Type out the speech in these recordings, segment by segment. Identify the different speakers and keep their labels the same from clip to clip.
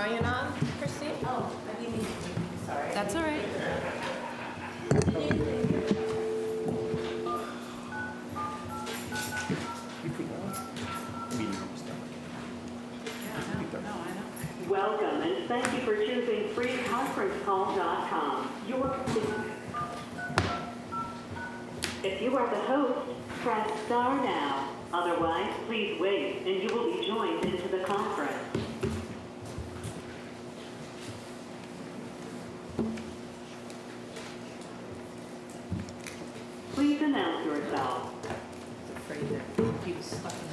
Speaker 1: Brian on, Christine?
Speaker 2: Oh, I didn't mean to. Sorry.
Speaker 1: That's all right.
Speaker 3: Welcome and thank you for choosing freeconferencecall.com. If you are the host, press star now. Otherwise, please wait and you will be joined into the conference. Please announce yourself.
Speaker 1: Afraid that he was stuck in the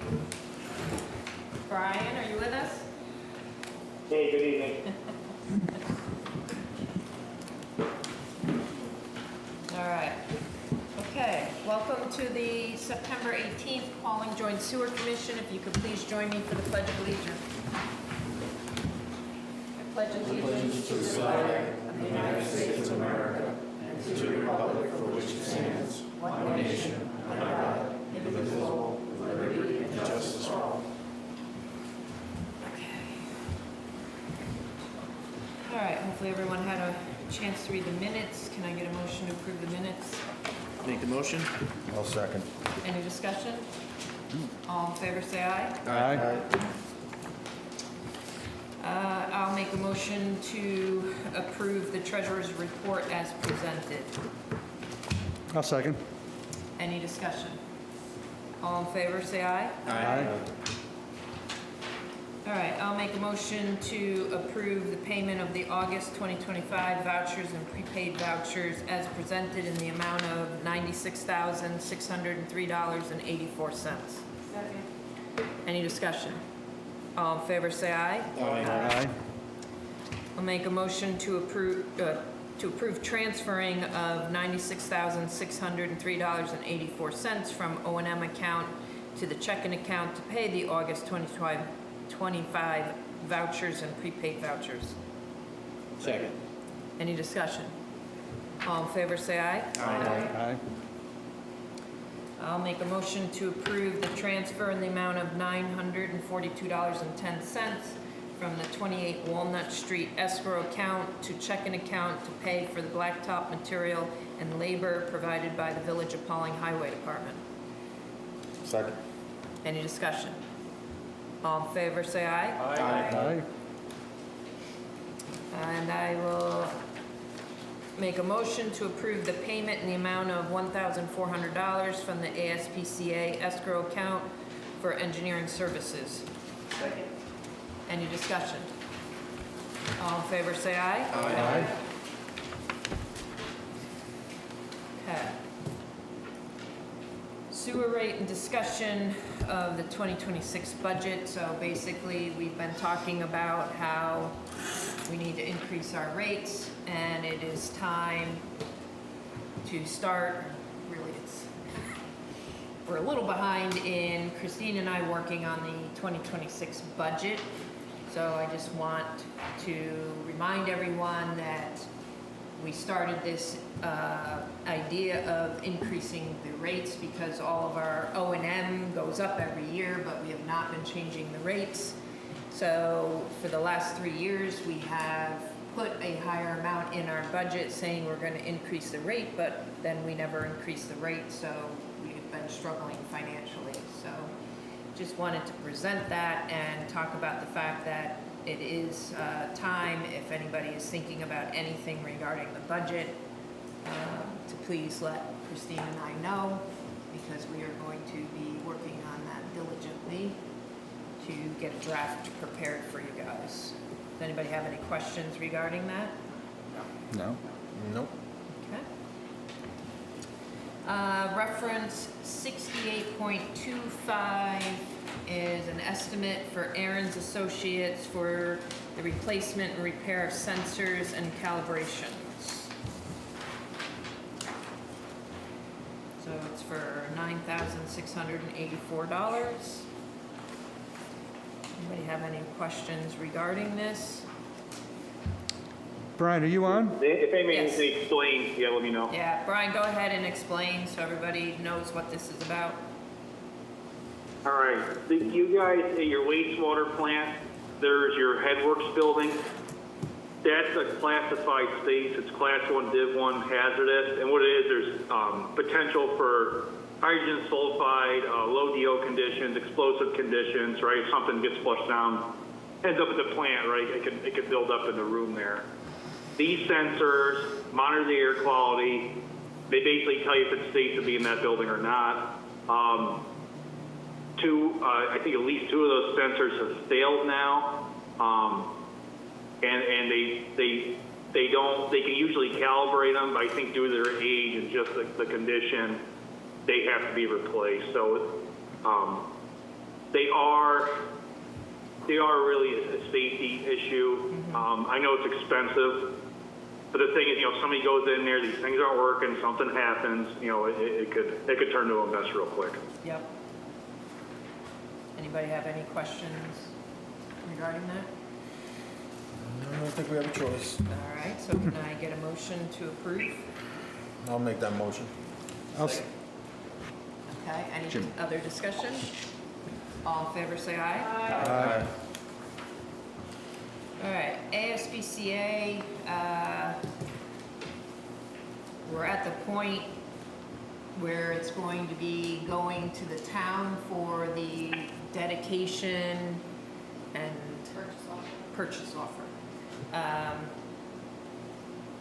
Speaker 1: room. Brian, are you with us?
Speaker 4: Hey, good evening.
Speaker 1: All right. Okay, welcome to the September 18th Pawling Joint Sewer Commission. If you could please join me for the Pledge of Allegiance. I pledge allegiance to the flag of the United States of America and to the republic for which it stands, one nation, under God, indivisible, with liberty and justice for all. Okay. All right, hopefully everyone had a chance to read the minutes. Can I get a motion to approve the minutes?
Speaker 5: Make the motion.
Speaker 6: I'll second.
Speaker 1: Any discussion? All in favor, say aye.
Speaker 6: Aye.
Speaker 1: I'll make a motion to approve the treasurer's report as presented.
Speaker 6: I'll second.
Speaker 1: Any discussion? All in favor, say aye.
Speaker 6: Aye.
Speaker 1: All right, I'll make a motion to approve the payment of the August 2025 vouchers and prepaid vouchers as presented in the amount of $96,603.84.
Speaker 2: Second.
Speaker 1: Any discussion? All in favor, say aye.
Speaker 6: Aye.
Speaker 1: I'll make a motion to approve transferring of $96,603.84 from O&M account to the checking account to pay the August 2025 vouchers and prepaid vouchers.
Speaker 5: Second.
Speaker 1: Any discussion? All in favor, say aye.
Speaker 6: Aye.
Speaker 1: I'll make a motion to approve the transfer in the amount of $942.10 from the 28 Walnut Street escrow account to checking account to pay for the blacktop material and labor provided by the Village of Pawling Highway Department.
Speaker 6: Second.
Speaker 1: Any discussion? All in favor, say aye.
Speaker 6: Aye.
Speaker 1: And I will make a motion to approve the payment in the amount of $1,400 from the ASPCA escrow account for engineering services.
Speaker 2: Second.
Speaker 1: Any discussion? All in favor, say aye.
Speaker 6: Aye.
Speaker 1: Okay. Sewer rate and discussion of the 2026 budget. So basically, we've been talking about how we need to increase our rates, and it is time to start. Really, we're a little behind in Christine and I working on the 2026 budget. So I just want to remind everyone that we started this idea of increasing the rates because all of our O&M goes up every year, but we have not been changing the rates. So for the last 3 years, we have put a higher amount in our budget saying we're going to increase the rate, but then we never increase the rate, so we've been struggling financially. So just wanted to present that and talk about the fact that it is time, if anybody is thinking about anything regarding the budget, to please let Christine and I know, because we are going to be working on that diligently to get a draft prepared for you guys. Does anybody have any questions regarding that?
Speaker 6: No. Nope.
Speaker 1: Okay. Reference 68.25 is an estimate for Aaron's Associates for the replacement and repair of sensors and calibrations. So it's for $9,684. Anybody have any questions regarding this?
Speaker 6: Brian, are you on?
Speaker 4: If anybody
Speaker 1: Yes.
Speaker 4: needs to explain, yeah, let me know.
Speaker 1: Yeah, Brian, go ahead and explain so everybody knows what this is about.
Speaker 4: All right, you guys at your wastewater plant, there's your headworks building. That's a classified space. It's class 1, div 1 hazardous. And what it is, there's potential for hydrogen sulfide, low DO conditions, explosive conditions, right? If something gets flushed down, ends up at the plant, right? It could build up in the room there. These sensors monitor the air quality. They basically tell you if it's safe to be in that building or not. I think at least 2 of those sensors have failed now. And they can usually calibrate them, but I think due to their age and just the condition, they have to be replaced. So they are really a safety issue. I know it's expensive, but the thing is, if somebody goes in there, these things aren't working, something happens, it could turn to a mess real quick.
Speaker 1: Yep. Anybody have any questions regarding that?
Speaker 6: I don't think we have a choice.
Speaker 1: All right, so can I get a motion to approve?
Speaker 6: I'll make that motion.
Speaker 1: Okay, any other discussion? All in favor, say aye.
Speaker 6: Aye.
Speaker 1: All right, ASPCA, we're at the point where it's going to be going to the town for the dedication and purchase offer.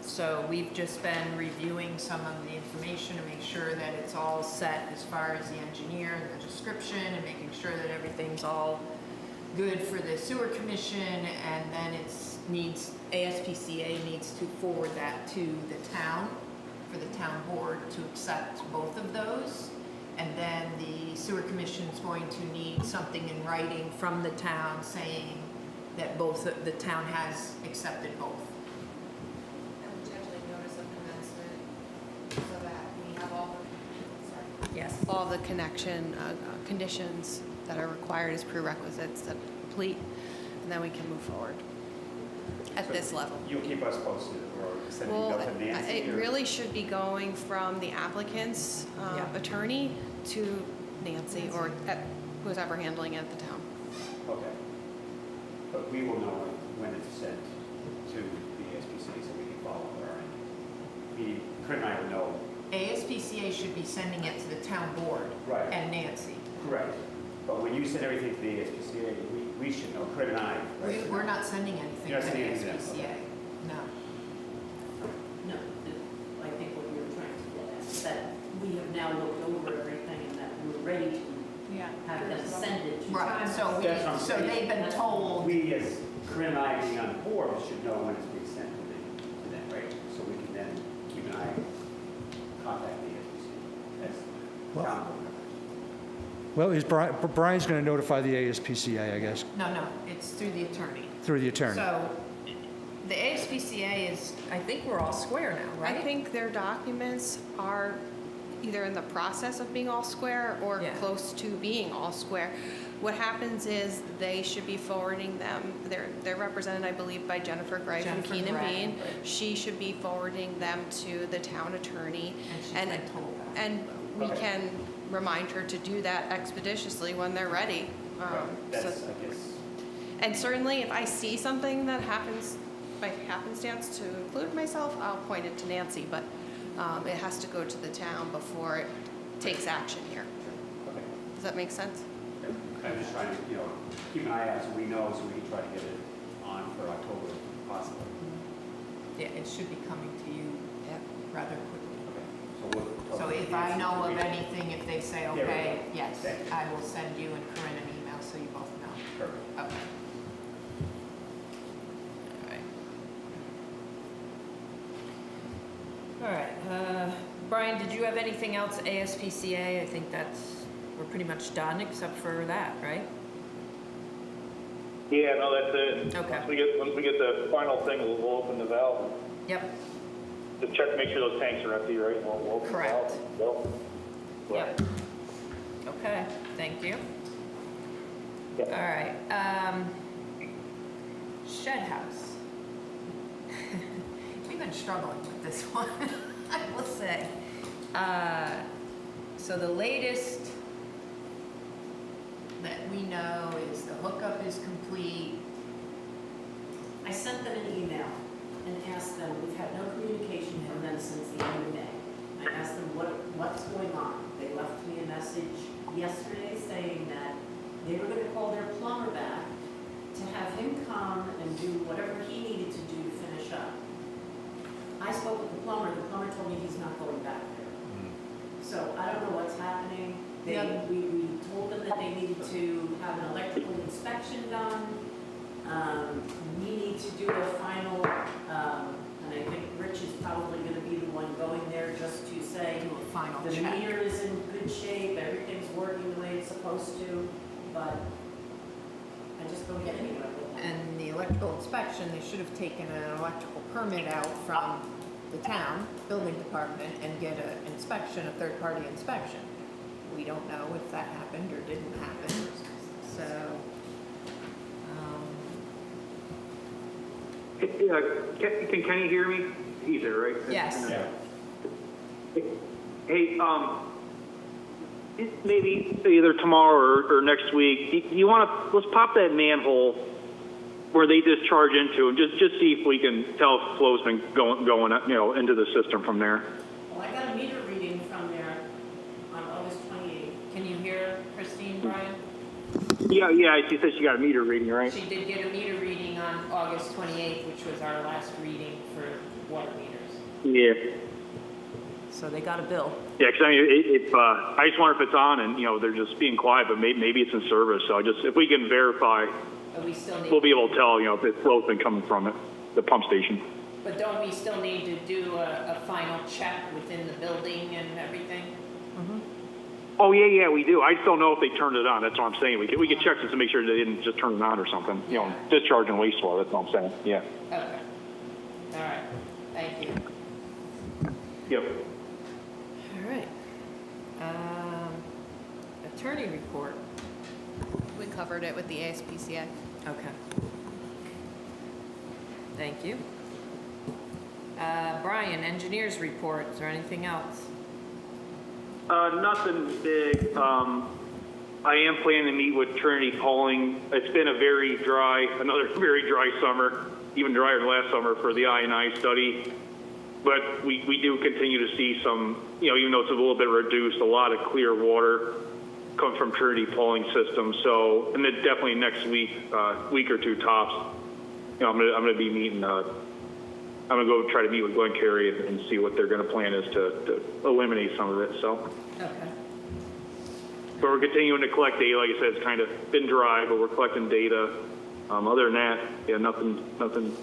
Speaker 1: So we've just been reviewing some of the information to make sure that it's all set as far as the engineer and the description, and making sure that everything's all good for the sewer commission, and then ASPCA needs to forward that to the town for the town board to accept both of those. And then the sewer commission is going to need something in writing from the town saying that the town has accepted both.
Speaker 2: And potentially notice of commencement so that we have
Speaker 1: Yes.
Speaker 7: all the connection conditions that are required as prerequisites that complete, and then we can move forward at this level.
Speaker 8: You'll keep us posted, or send an
Speaker 7: Well,
Speaker 8: email to Nancy?
Speaker 7: it
Speaker 8: or-
Speaker 7: really should be going from the applicant's
Speaker 1: Yeah.
Speaker 7: attorney to Nancy or who's ever handling it at the town.
Speaker 8: Okay. But we will know when it's sent to the SPC, so we can follow our end. Kurt and I will know.
Speaker 1: ASPCA should be sending it to the town board
Speaker 8: Right.
Speaker 1: and Nancy.
Speaker 8: Correct. But when you send everything to the SPCA, we should know, Kurt and I. right?
Speaker 1: We're not sending anything
Speaker 8: You're
Speaker 1: to
Speaker 8: not sending anything to them,
Speaker 1: ASPCA, no.
Speaker 9: No, I think what we were trying to get at, that we have now looked over everything and that we're ready to have them send it to.
Speaker 1: Right,
Speaker 8: That's what I'm
Speaker 1: so
Speaker 8: saying.
Speaker 1: they've been told,
Speaker 8: We, as Kurt and I being on the board, should know when it's being sent to them, right? So we can then keep an eye, contact the SPC. That's
Speaker 6: Well-
Speaker 8: town board members.
Speaker 10: Well, Brian's going to notify the ASPCA, I guess,
Speaker 1: no, it's through the attorney.
Speaker 10: through the attorney.
Speaker 1: So the ASPCA is, I think we're all square now, right?
Speaker 7: I think their documents are either in the process of being all square or
Speaker 1: Yeah.
Speaker 7: close to being all square. What happens is they should be forwarding them, they're represented, I believe, by Jennifer Greif and
Speaker 1: Jennifer
Speaker 7: Keenan
Speaker 1: Greif,
Speaker 7: Bean.
Speaker 1: right.
Speaker 7: She should be forwarding them to the town attorney.
Speaker 1: And she's been told that.
Speaker 7: And we
Speaker 8: Okay.
Speaker 7: can remind her to do that expeditiously when they're ready.
Speaker 8: That's,
Speaker 7: So-
Speaker 8: I guess,
Speaker 7: And certainly, if I see something that happens by happenstance to include myself, I'll point it to Nancy, but it has to go to the town before it takes action here.
Speaker 8: okay.
Speaker 7: Does that make sense?
Speaker 8: I'm just trying to, keep an eye out so we know, so we can try to get it on for October if possible.
Speaker 1: Yeah, it should be coming to you
Speaker 7: Yep.
Speaker 1: rather quickly.
Speaker 8: Okay. So
Speaker 1: So
Speaker 8: we'll.
Speaker 1: if I know of anything, if they say,
Speaker 8: we
Speaker 1: okay,
Speaker 8: go.
Speaker 1: yes,
Speaker 8: Thank you.
Speaker 1: I will send you and Corinne an email so you both know.
Speaker 8: Perfect.
Speaker 1: Okay. All right, Brian, did you have anything else ASPCA? I think we're pretty much done except for that, right?
Speaker 4: Yeah, no, that's it.
Speaker 1: Okay.
Speaker 4: Once we get the final thing, we'll open the valve.
Speaker 1: Yep,
Speaker 4: Just check to make sure those tanks are empty, right? We'll open the
Speaker 1: Correct.
Speaker 4: valve. Go.
Speaker 1: yep. Okay, thank you.
Speaker 4: Yeah.
Speaker 1: All right, shed house. We've been struggling with this one, I will say. So the latest that we know is the hookup is complete.
Speaker 9: I sent them an email and asked them, we've had no communication from them since the end of May. I asked them what's going on. They left me a message yesterday saying that they were gonna call their plumber back to have him come and do whatever he needed to do to finish up. I spoke with the plumber told me he's not going back there. So I don't know what's happening. We told them that they needed to have an electrical inspection done. We need to do a final, and I think Rich is probably gonna be the one going there just to say,
Speaker 1: Do a final
Speaker 9: the
Speaker 1: check.
Speaker 9: meter is in good shape, everything's working the way it's supposed to, but I just don't get anywhere with that.
Speaker 1: And the electrical inspection, they should have taken an electrical permit out from the town, building department, and get an inspection, a third-party inspection. We don't know if that happened or didn't happen, so,
Speaker 4: Can Kenny hear me? He's there, right?
Speaker 1: yes.
Speaker 4: Hey, maybe either tomorrow or next week, you want to, let's pop that manhole where they discharge into and just see if we can tell if flow's been going into the system from there.
Speaker 9: Well, I got a meter reading from there on August 28th.
Speaker 1: Can you hear Christine, Brian?
Speaker 4: Yeah, she said she got a meter reading, right?
Speaker 1: She did get a meter reading on August 28th, which was our last reading for water meters.
Speaker 4: Yeah.
Speaker 1: So they got a bill.
Speaker 4: Yeah, because I mean, I just wonder if it's on and, they're just being quiet, but maybe it's in service. So if we can verify,
Speaker 1: But we still need.
Speaker 4: we'll be able to tell, if the flow's been coming from it, the pump station.
Speaker 1: But don't we still need to do a final check within the building and everything?
Speaker 4: Oh, yeah, we do. I just don't know if they turned it on. That's what I'm saying. We could check just to make sure they didn't just turn it on or something. Discharging wastewater, that's what I'm saying. Yeah.
Speaker 1: Okay. All right. Thank you.
Speaker 4: Yep.
Speaker 1: All right. Attorney report.
Speaker 7: We covered it with the ASPCA.
Speaker 1: Okay. Thank you. Brian, engineers report. Is there anything else?
Speaker 4: Nothing big. I am planning to meet with Trinity Pawling. It's been another very dry summer, even drier than last summer for the I&I study. But we do continue to see some, even though it's a little bit reduced, a lot of clear water comes from Trinity Pawling system. So, and then definitely next week or two tops, I'm gonna be meeting. I'm gonna go try to meet with Glenn Carey and see what they're gonna plan is to eliminate some of it. So.
Speaker 1: Okay.
Speaker 4: But we're continuing to collect data. Like I said, it's kind of been dry, but we're collecting data. Other than that, yeah, nothing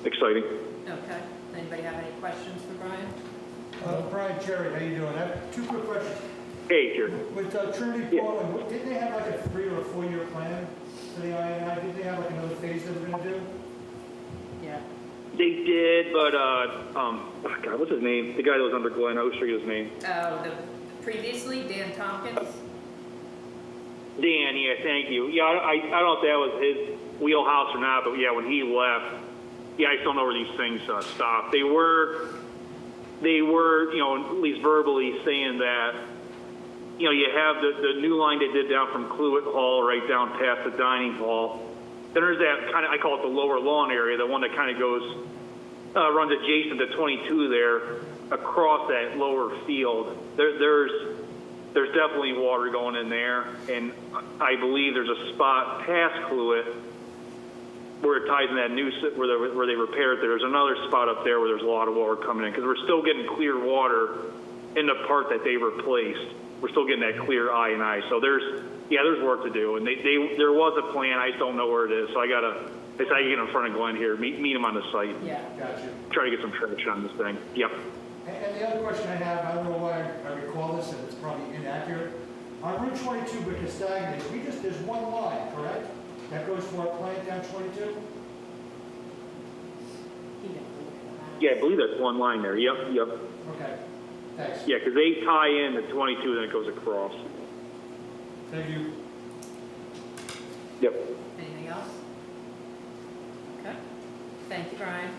Speaker 4: exciting.
Speaker 1: Okay. Anybody have any questions for Brian?
Speaker 10: Brian, Jerry, how you doing? I have two quick questions.
Speaker 4: Hey, Jerry.
Speaker 10: With Trinity Pawling, didn't they have like a 3 or a 4 year plan for the I&I? Didn't they have like another phase they were going to do?
Speaker 1: Yeah.
Speaker 4: They did, but God, what's his name? The guy that was under Glenn. I always forget his name.
Speaker 1: Previously, Dan Tompkins.
Speaker 4: Dan, yeah, thank you. Yeah, I don't know if that was his wheelhouse or not, but yeah, when he left, yeah, I just don't know where these things stopped. They were, at least verbally saying that, you have the new line they did down from Cluett Hall right down past the dining hall. Then there's that kind of, I call it the lower lawn area, the one that kind of goes, runs adjacent to 22 there, across that lower field. There's definitely water going in there, and I believe there's a spot past Cluett where it ties in that new, where they repaired it. There's another spot up there where there's a lot of water coming in, because we're still getting clear water in the part that they replaced. We're still getting that clear I&I. So there's work to do, and there was a plan. I just don't know where it is. So I gotta get in front of Glenn here, meet him on the site.
Speaker 1: Yeah.
Speaker 10: Gotcha.
Speaker 4: Try to get some traction on this thing. Yep.
Speaker 10: And the other question I have, I don't know why I recall this, and it's probably inaccurate. On Route 22, Brickastagnes, there's one line, correct? That goes from our plant down 22?
Speaker 4: Yeah, I believe that's one line there. Yep.
Speaker 10: Okay, thanks.
Speaker 4: Yeah, because they tie in to 22, then it goes across.
Speaker 10: Thank you.
Speaker 4: Yep.
Speaker 1: Anything else? Okay. Thank you, Brian.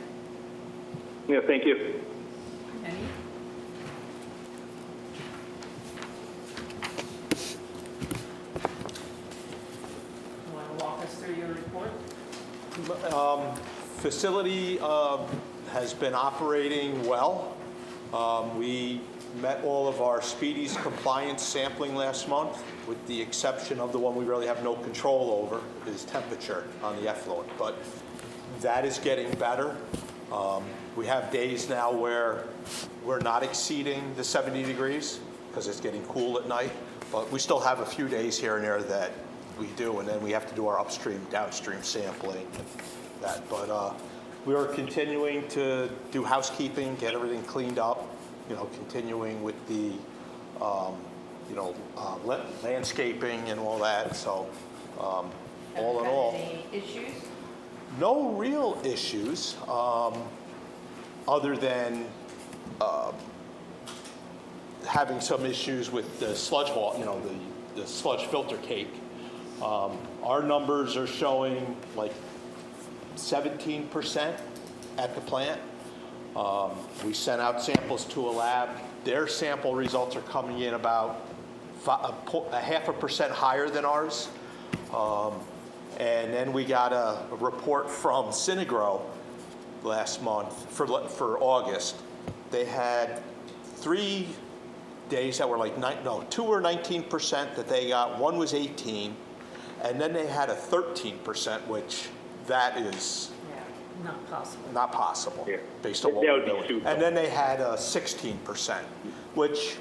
Speaker 4: Yeah, thank you.
Speaker 1: Any?
Speaker 11: Facility has been operating well. We met all of our speedies compliance sampling last month, with the exception of the one we really have no control over, is temperature on the effluent. But that is getting better. We have days now where we're not exceeding the 70 degrees because it's getting cool at night. But we still have a few days here and there that we do, and then we have to do our upstream, downstream sampling and that. But we are continuing to do housekeeping, get everything cleaned up, continuing with the, landscaping and all that. So all in all.
Speaker 1: Any issues?
Speaker 11: No real issues, other than having some issues with the sludge wall, the sludge filter cake. Our numbers are showing like 17% at the plant. We sent out samples to a lab. Their sample results are coming in about 0.5% higher than ours. And then we got a report from Synagro last month for August. They had 3 days that were like 2 were 19% that they got. 1 was 18, and then they had a 13%, which that is
Speaker 9: Not possible.
Speaker 11: not possible
Speaker 4: Yeah.
Speaker 11: based on what
Speaker 4: That
Speaker 11: we're
Speaker 4: would be
Speaker 11: doing.
Speaker 4: stupid.
Speaker 11: And then they had a 16%, which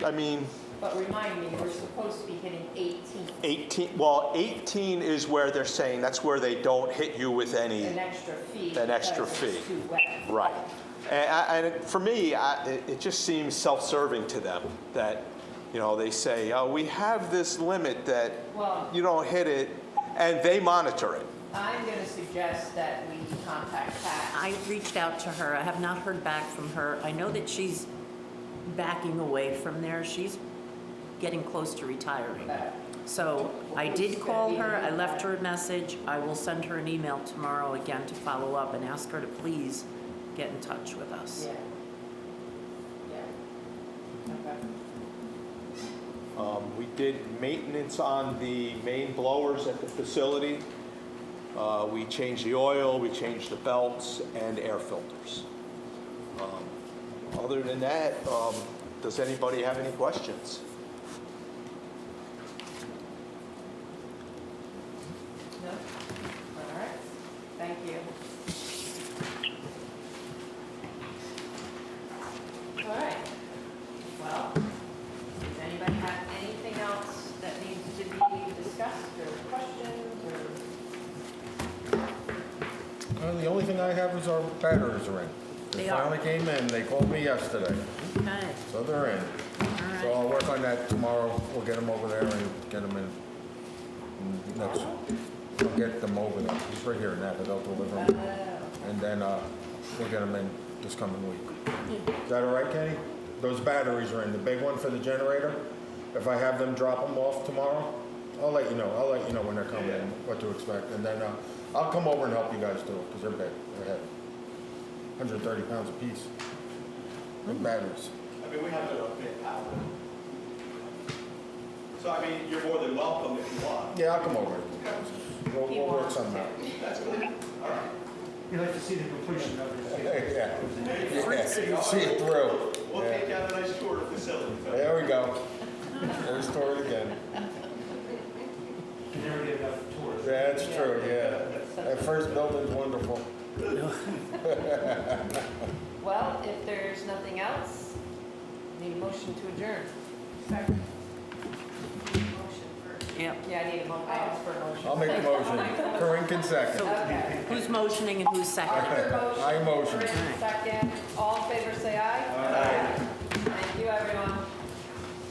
Speaker 11: I mean.
Speaker 1: But remind me, we're supposed to be hitting 18.
Speaker 11: 18 is where they're saying that's where they don't hit you with any.
Speaker 1: An extra fee.
Speaker 11: An extra
Speaker 1: because
Speaker 11: fee.
Speaker 1: it's too wet.
Speaker 11: Right. And for me, it just seems self-serving to them that, they say, oh, we have this limit that
Speaker 1: Well-
Speaker 11: you don't hit it, and they monitor it.
Speaker 1: I'm going to suggest that we contact Pat.
Speaker 9: I reached out to her. I have not heard back from her. I know that she's backing away from there. She's getting close to retiring. So I did call her. I left her a message. I will send her an email tomorrow again to follow up and ask her to please get in touch with us.
Speaker 1: Yeah. Okay.
Speaker 11: We did maintenance on the main blowers at the facility. We changed the oil, we changed the belts, and air filters. Other than that, does anybody have any questions?
Speaker 1: No? All right. Thank you. All right. Well, does anybody have anything else that needs to be discussed or questions or?
Speaker 6: The only thing I have is our batteries are in. They
Speaker 9: They are.
Speaker 6: finally came in. They called me yesterday,
Speaker 9: Okay,
Speaker 6: so they're in.
Speaker 9: all
Speaker 6: So
Speaker 9: right.
Speaker 6: I'll work on that tomorrow. We'll get them over there and get them in next. I'll get them over there. He's right here in Napa. They'll deliver them. And then we'll get them in this coming week. Is that all right, Kenny? Those batteries are in. The big one for the generator. If I have them drop them off tomorrow, I'll let you know. I'll let you know when they're coming in, what to expect. And then I'll come over and help you guys do it because they're big. They're heavy. 130 pounds a piece. Big batteries.
Speaker 12: I mean, we have a big power. So, I mean, you're more than welcome if you want.
Speaker 6: Yeah, I'll come over. We'll work something out.
Speaker 12: That's good. All right.
Speaker 10: You'd like to see the completion of it.
Speaker 6: Yeah. See it through.
Speaker 12: We'll
Speaker 6: Yeah.
Speaker 12: take you on a nice tour of the facility.
Speaker 6: There we go. There's story again.
Speaker 10: You never get enough tours.
Speaker 6: That's true, yeah. That first building's wonderful.
Speaker 1: Well, if there's nothing else, need a motion to adjourn. Second. Motion first.
Speaker 9: Yep.
Speaker 1: Yeah, I need a motion. I asked for a motion.
Speaker 6: I'll make the motion. Corinne can second.
Speaker 1: Okay.
Speaker 9: Who's motioning and who's seconding?
Speaker 6: I motion.
Speaker 1: Corinne, second. All in favor, say aye. Aye. Thank you, everyone.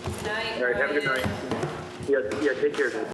Speaker 1: Good night.
Speaker 4: All right, have a good
Speaker 1: Ryan.
Speaker 4: night. Yeah, take care.